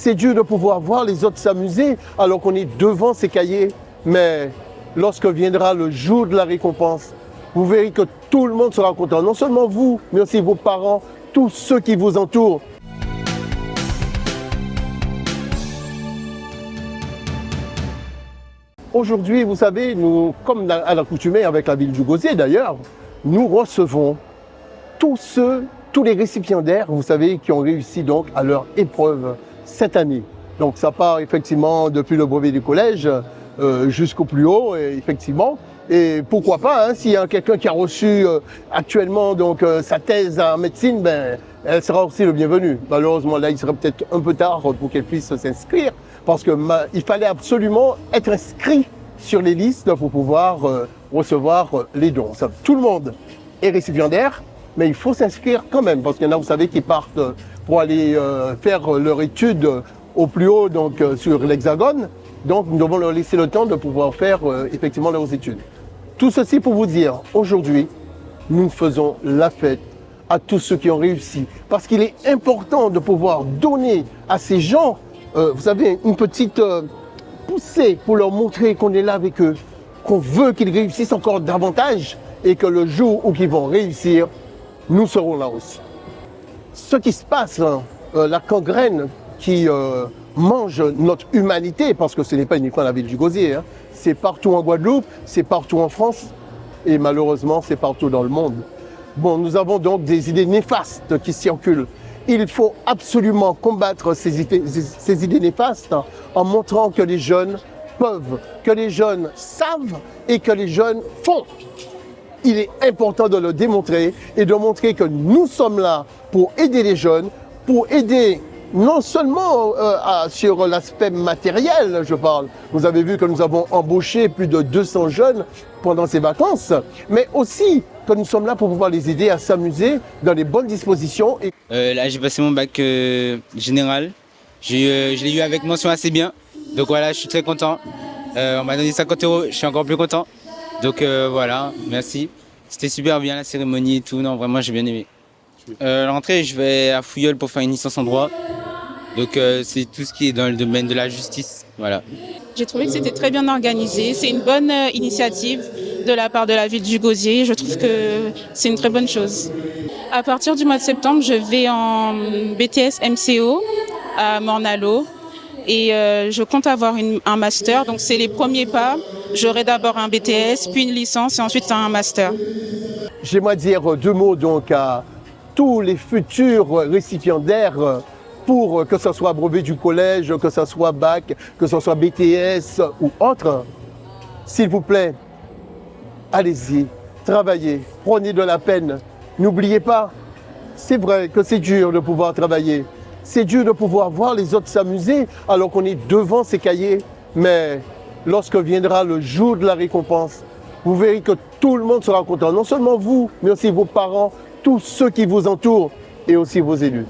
C'est dur de pouvoir voir les autres s'amuser alors qu'on est devant ces cahiers. Mais lorsque viendra le jour de la récompense, vous verrez que tout le monde sera content. Non seulement vous, mais aussi vos parents, tous ceux qui vous entourent. Aujourd'hui, vous savez, nous, comme à l'accoutumée avec la ville du Gosier d'ailleurs, nous recevons tous les récipiendaires, vous savez, qui ont réussi donc à leur épreuve cette année. Donc ça part effectivement depuis le brevet du collège jusqu'au plus haut, effectivement. Et pourquoi pas, hein, s'il y a quelqu'un qui a reçu actuellement donc, sa thèse en médecine, ben, elle sera aussi le bienvenu. Malheureusement, là, il serait peut-être un peu tard pour qu'elle puisse s'inscrire, parce qu'il fallait absolument être inscrit sur les listes pour pouvoir recevoir les dons. Ça, tout le monde est récipiendaire, mais il faut s'inscrire quand même, parce qu'il y en a, vous savez, qui partent pour aller faire leur étude au plus haut, donc sur l'Hexagone. Donc, nous devons leur laisser le temps de pouvoir faire effectivement leurs études. Tout ceci pour vous dire, aujourd'hui, nous faisons la fête à tous ceux qui ont réussi. Parce qu'il est important de pouvoir donner à ces gens, vous savez, une petite poussée pour leur montrer qu'on est là avec eux, qu'on veut qu'ils réussissent encore davantage et que le jour où ils vont réussir, nous serons là aussi. Ce qui se passe, hein, la gangrène qui mange notre humanité, parce que ce n'est pas uniquement la ville du Gosier, hein, c'est partout en Guadeloupe, c'est partout en France et malheureusement c'est partout dans le monde. Bon, nous avons donc des idées néfastes qui circulent. Il faut absolument combattre ces idées néfastes en montrant que les jeunes peuvent, que les jeunes savent et que les jeunes font. Il est important de le démontrer et de montrer que nous sommes là pour aider les jeunes, pour aider non seulement sur l'aspect matériel, je parle. Vous avez vu que nous avons embauché plus de 200 jeunes pendant ces vacances, mais aussi que nous sommes là pour pouvoir les aider à s'amuser dans les bonnes dispositions. Là, j'ai passé mon bac général. Je l'ai eu avec mention assez bien. Donc voilà, je suis très content. On m'a donné 50 €, je suis encore plus content. Donc voilà, merci. C'était super bien la cérémonie et tout. Non, vraiment, j'ai bien aimé. La rentrée, je vais à Fouilleul pour faire une licence en droit. Donc c'est tout ce qui est dans le domaine de la justice. Voilà. J'ai trouvé que c'était très bien organisé. C'est une bonne initiative de la part de la ville du Gosier. Je trouve que c'est une très bonne chose. À partir du mois de septembre, je vais en BTS MCO à Morne-à-l'Eau. Et je compte avoir un master. Donc c'est les premiers pas. J'aurai d'abord un BTS, puis une licence et ensuite un master. J'aimerais dire deux mots donc à tous les futurs récipiendaires pour que ce soit brevet du collège, que ce soit bac, que ce soit BTS ou autre. S'il vous plaît, allez-y, travaillez, prenez de la peine. N'oubliez pas, c'est vrai que c'est dur de pouvoir travailler. C'est dur de pouvoir voir les autres s'amuser alors qu'on est devant ces cahiers. Mais lorsque viendra le jour de la récompense, vous verrez que tout le monde sera content. Non seulement vous, mais aussi vos parents, tous ceux qui vous entourent et aussi vos élus.